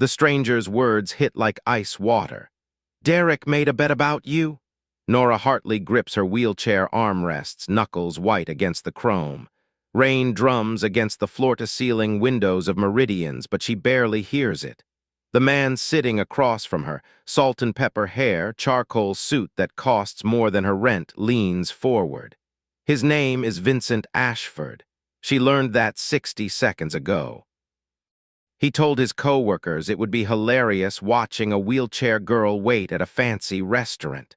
The stranger's words hit like ice water. "Derek made a bet about you?" Nora Hartley grips her wheelchair armrests, knuckles white against the chrome. Rain drums against the floor-to-ceiling windows of Meridians, but she barely hears it. The man sitting across from her, salt and pepper hair, charcoal suit that costs more than her rent, leans forward. His name is Vincent Ashford. She learned that 60 seconds ago. He told his co-workers it would be hilarious watching a wheelchair girl wait at a fancy restaurant.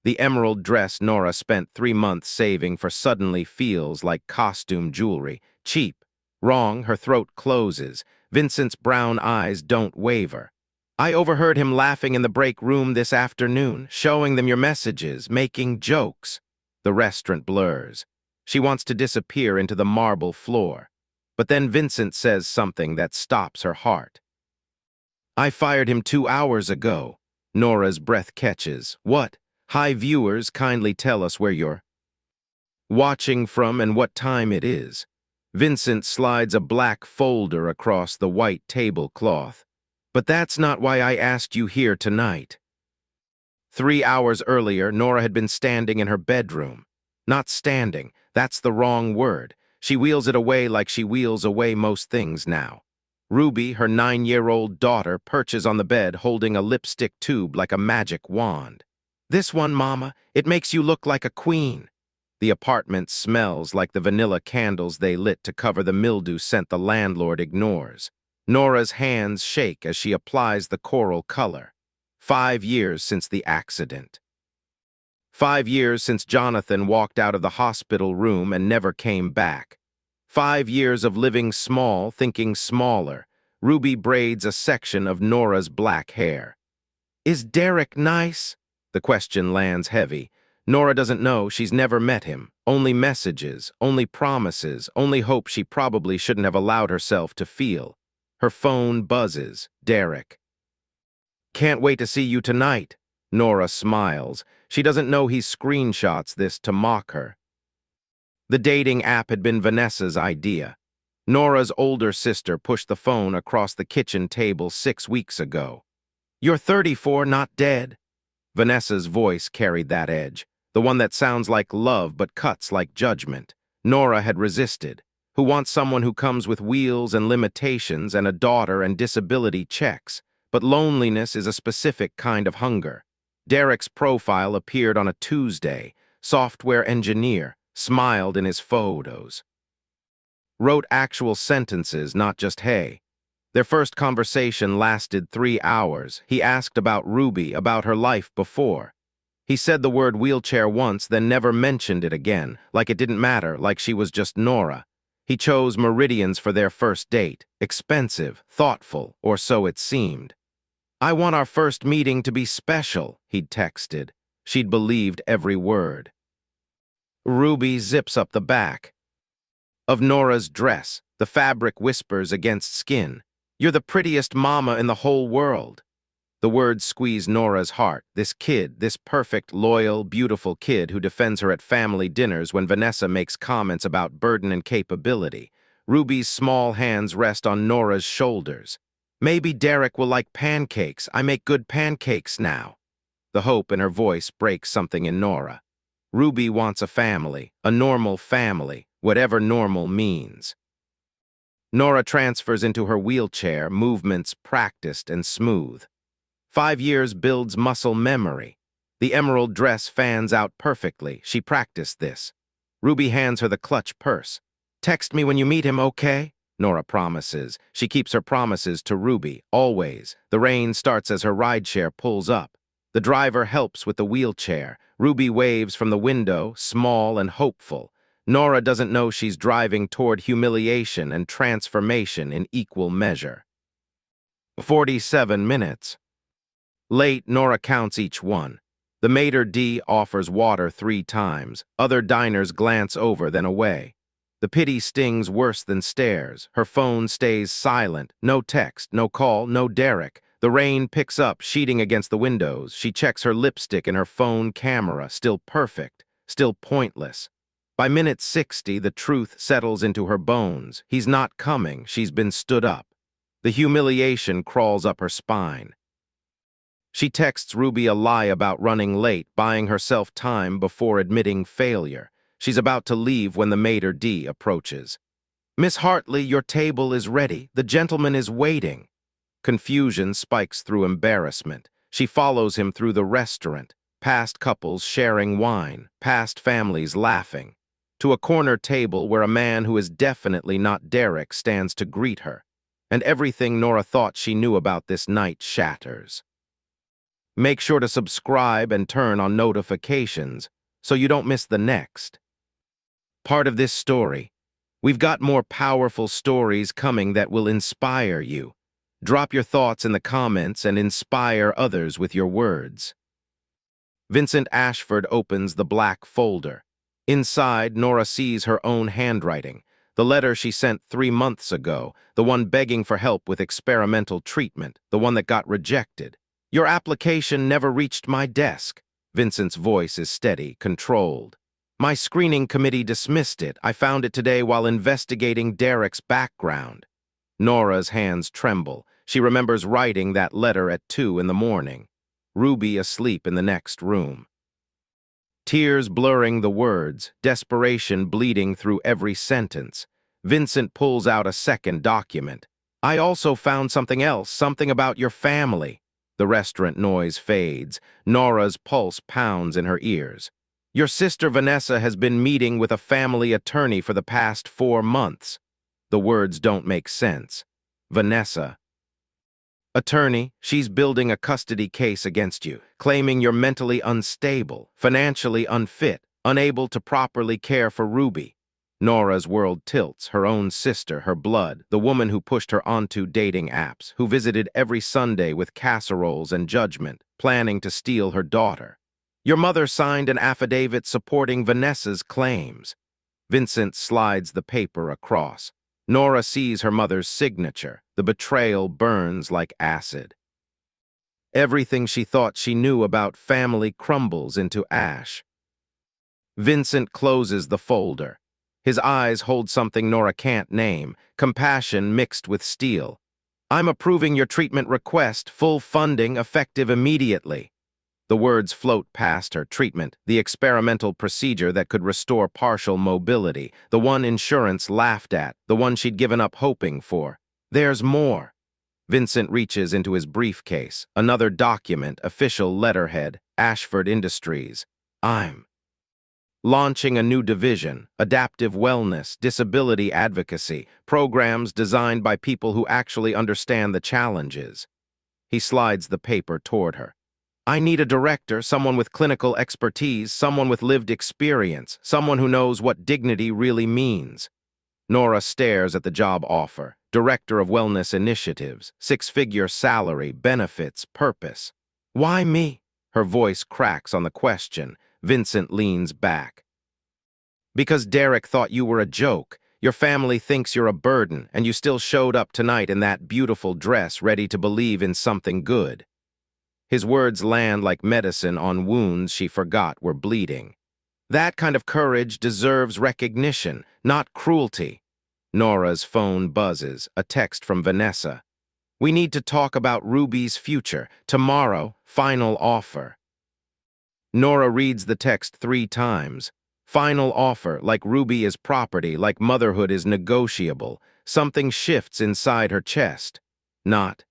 The emerald dress Nora spent 3 months saving for suddenly feels like costume jewelry. Cheap. Wrong, her throat closes. Vincent's brown eyes don't waver. "I overheard him laughing in the break room this afternoon, showing them your messages, making jokes." The restaurant blurs. She wants to disappear into the marble floor. But then Vincent says something that stops her heart. "I fired him 2 hours ago." Nora's breath catches. "What? Hi viewers, kindly tell us where you're watching from and what time it is." Vincent slides a black folder across the white tablecloth. "But that's not why I asked you here tonight." 3 hours earlier, Nora had been standing in her bedroom. Not standing, that's the wrong word. She wheels it away like she wheels away most things now. Ruby, her 9-year-old daughter, perches on the bed holding a lipstick tube like a magic wand. "This one, Mama, it makes you look like a queen." The apartment smells like the vanilla candles they lit to cover the mildew scent the landlord ignores. Nora's hands shake as she applies the coral color. 5 years since the accident. 5 years since Jonathan walked out of the hospital room and never came back. 5 years of living small, thinking smaller. Ruby braids a section of Nora's black hair. "Is Derek nice?" The question lands heavy. Nora doesn't know, she's never met him. Only messages, only promises, only hope she probably shouldn't have allowed herself to feel. Her phone buzzes. Derek. "Can't wait to see you tonight." Nora smiles. She doesn't know he screenshots this to mock her. The dating app had been Vanessa's idea. Nora's older sister pushed the phone across the kitchen table 6 weeks ago. "You're 34, not dead." Vanessa's voice carried that edge, the one that sounds like love but cuts like judgment. Nora had resisted. Who wants someone who comes with wheels and limitations and a daughter and disability checks? But loneliness is a specific kind of hunger. Derek's profile appeared on a Tuesday. Software engineer, smiled in his photos. Wrote actual sentences, not just hey. Their first conversation lasted 3 hours. He asked about Ruby, about her life before. He said the word wheelchair once, then never mentioned it again, like it didn't matter, like she was just Nora. He chose Meridians for their first date. Expensive, thoughtful, or so it seemed. "I want our first meeting to be special," he'd texted. She'd believed every word. Ruby zips up the back of Nora's dress. The fabric whispers against skin. "You're the prettiest mama in the whole world." The words squeeze Nora's heart. This kid, this perfect, loyal, beautiful kid who defends her at family dinners when Vanessa makes comments about burden and capability. Ruby's small hands rest on Nora's shoulders. "Maybe Derek will like pancakes. I make good pancakes now." The hope in her voice breaks something in Nora. Ruby wants a family, a normal family, whatever normal means. Nora transfers into her wheelchair, movements practiced and smooth. 5 years builds muscle memory. The emerald dress fans out perfectly. She practiced this. Ruby hands her the clutch purse. "Text me when you meet him, okay?" Nora promises. She keeps her promises to Ruby, always. The rain starts as her rideshare pulls up. The driver helps with the wheelchair. Ruby waves from the window, small and hopeful. Nora doesn't know she's driving toward humiliation and transformation in equal measure. 47 minutes. Late, Nora counts each one. The maitre d' offers water 3 times. Other diners glance over, then away. The pity stings worse than stares. Her phone stays silent. No text, no call, no Derek. The rain picks up, sheeting against the windows. She checks her lipstick in her phone camera. Still perfect. Still pointless. By minute 60, the truth settles into her bones. He's not coming. She's been stood up. The humiliation crawls up her spine. She texts Ruby a lie about running late, buying herself time before admitting failure. She's about to leave when the maitre d' approaches. "Miss Hartley, your table is ready. The gentleman is waiting." Confusion spikes through embarrassment. She follows him through the restaurant, past couples sharing wine, past families laughing, to a corner table where a man who is definitely not Derek stands to greet her, and everything Nora thought she knew about this night shatters. Make sure to subscribe and turn on notifications so you don't miss the next part of this story. We've got more powerful stories coming that will inspire you. Drop your thoughts in the comments and inspire others with your words. Vincent Ashford opens the black folder. Inside, Nora sees her own handwriting, the letter she sent 3 months ago, the one begging for help with experimental treatment, the one that got rejected. "Your application never reached my desk." Vincent's voice is steady, controlled. "My screening committee dismissed it. I found it today while investigating Derek's background." Nora's hands tremble. She remembers writing that letter at 2 in the morning. Ruby asleep in the next room. Tears blurring the words, desperation bleeding through every sentence. Vincent pulls out a second document. "I also found something else, something about your family." The restaurant noise fades. Nora's pulse pounds in her ears. "Your sister Vanessa has been meeting with a family attorney for the past 4 months. The words don't make sense. Vanessa. "Attorney, she's building a custody case against you, claiming you're mentally unstable, financially unfit, unable to properly care for Ruby." Nora's world tilts. Her own sister, her blood, the woman who pushed her onto dating apps, who visited every Sunday with casseroles and judgment, planning to steal her daughter. "Your mother signed an affidavit supporting Vanessa's claims." Vincent slides the paper across. Nora sees her mother's signature. The betrayal burns like acid. Everything she thought she knew about family crumbles into ash. Vincent closes the folder. His eyes hold something Nora can't name, compassion mixed with steel. "I'm approving your treatment request, full funding, effective immediately." The words float past her. Treatment, the experimental procedure that could restore partial mobility, the one insurance laughed at, the one she'd given up hoping for. There's more. Vincent reaches into his briefcase. Another document, official letterhead, Ashford Industries. "I'm launching a new division, adaptive wellness, disability advocacy, programs designed by people who actually understand the challenges." He slides the paper toward her. "I need a director, someone with clinical expertise, someone with lived experience, someone who knows what dignity really means." Nora stares at the job offer. Director of Wellness Initiatives, 6-figure salary, benefits, purpose. "Why me?" Her voice cracks on the question. Vincent leans back. "Because Derek thought you were a joke. Your family thinks you're a burden, and you still showed up tonight in that beautiful dress, ready to believe in something good." His words land like medicine on wounds she forgot were bleeding. "That kind of courage deserves recognition, not cruelty." Nora's phone buzzes, a text from Vanessa. "We need to talk about Ruby's future. Tomorrow, final offer." Nora reads the text 3 times. Final offer, like Ruby is property, like motherhood is negotiable. Something shifts inside her chest. Not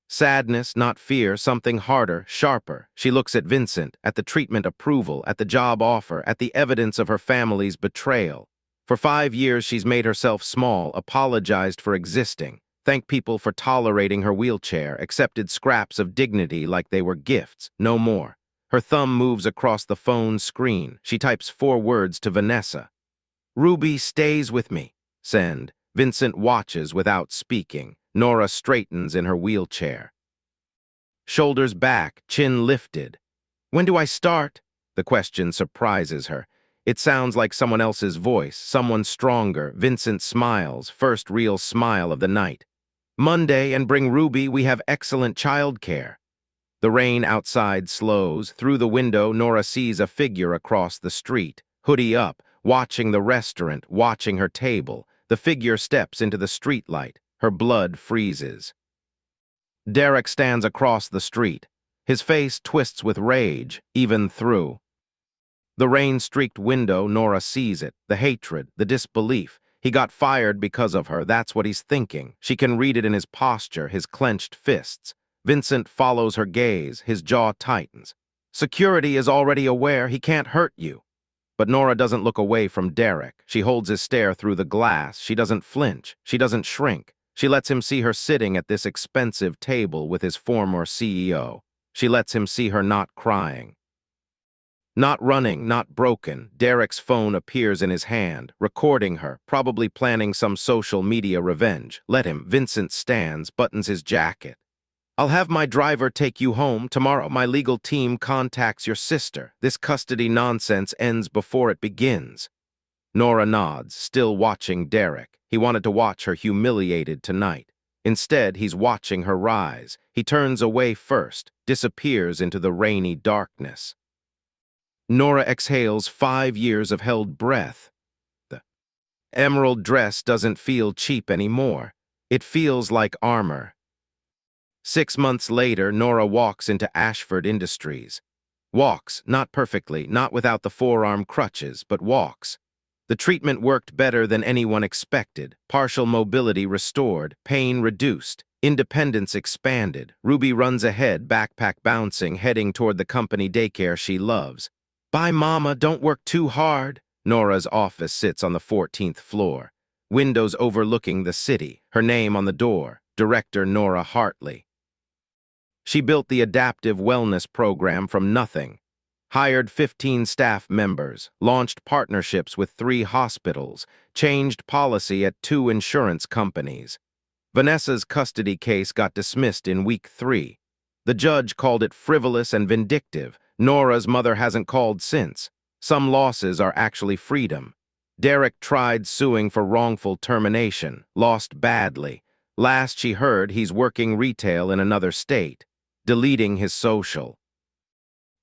sadness, not fear, something harder, sharper. She looks at Vincent, at the treatment approval, at the job offer, at the evidence of her family's betrayal. For 5 years, she's made herself small, apologized for existing, thanked people for tolerating her wheelchair, accepted scraps of dignity like they were gifts, no more. Her thumb moves across the phone screen. She types 4 words to Vanessa. "Ruby stays with me." Send. Vincent watches without speaking. Nora straightens in her wheelchair. Shoulders back, chin lifted. "When do I start?" The question surprises her. It sounds like someone else's voice, someone stronger. Vincent smiles, first real smile of the night. "Monday, and bring Ruby. We have excellent childcare." The rain outside slows. Through the window, Nora sees a figure across the street, hoodie up, watching the restaurant, watching her table. The figure steps into the streetlight. Her blood freezes. Derek stands across the street. His face twists with rage, even through the rain-streaked window. Nora sees it, the hatred, the disbelief. He got fired because of her, that's what he's thinking. She can read it in his posture, his clenched fists. Vincent follows her gaze, his jaw tightens. Security is already aware he can't hurt you. But Nora doesn't look away from Derek. She holds his stare through the glass. She doesn't flinch. She doesn't shrink. She lets him see her sitting at this expensive table with his former CEO. She lets him see her not crying. Not running, not broken. Derek's phone appears in his hand, recording her, probably planning some social media revenge. Let him. Vincent stands, buttons his jacket. I'll have my driver take you home. Tomorrow my legal team contacts your sister. This custody nonsense ends before it begins. Nora nods, still watching Derek. He wanted to watch her humiliated tonight. Instead, he's watching her rise. He turns away first, disappears into the rainy darkness. Nora exhales 5 years of held breath. The emerald dress doesn't feel cheap anymore. It feels like armor. 6 months later, Nora walks into Ashford Industries. Walks, not perfectly, not without the forearm crutches, but walks. The treatment worked better than anyone expected. Partial mobility restored, pain reduced, independence expanded. Ruby runs ahead, backpack bouncing, heading toward the company daycare she loves. Bye, Mama, don't work too hard. Nora's office sits on the 14th floor. Windows overlooking the city, her name on the door, Director Nora Hartley. She built the adaptive wellness program from nothing, hired 15 staff members, launched partnerships with 3 hospitals, changed policy at 2 insurance companies. Vanessa's custody case got dismissed in week 3. The judge called it frivolous and vindictive. Nora's mother hasn't called since. Some losses are actually freedom. Derek tried suing for wrongful termination, lost badly. Last she heard, he's working retail in another state, deleting his social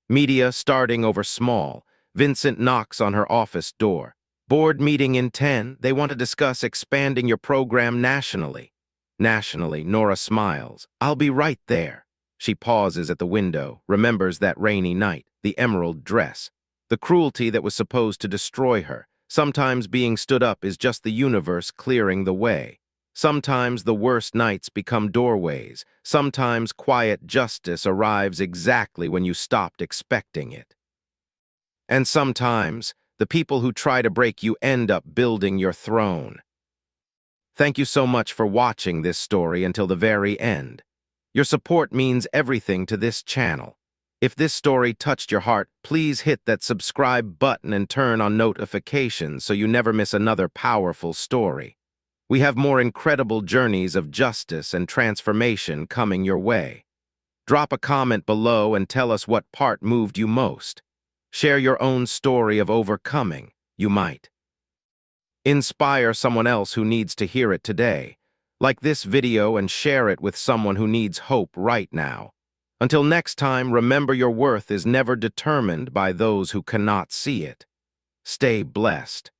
media, starting over small. Vincent knocks on her office door. Board meeting in 10. They want to discuss expanding your program nationally. Nationally, Nora smiles. I'll be right there. She pauses at the window, remembers that rainy night, the emerald dress, the cruelty that was supposed to destroy her. Sometimes being stood up is just the universe clearing the way. Sometimes the worst nights become doorways. Sometimes quiet justice arrives exactly when you stopped expecting it. And sometimes, the people who try to break you end up building your throne. Thank you so much for watching this story until the very end. Your support means everything to this channel. If this story touched your heart, please hit that subscribe button and turn on notifications so you never miss another powerful story. We have more incredible journeys of justice and transformation coming your way. Drop a comment below and tell us what part moved you most. Share your own story of overcoming. You might inspire someone else who needs to hear it today. Like this video and share it with someone who needs hope right now. Until next time, remember your worth is never determined by those who cannot see it. Stay blessed.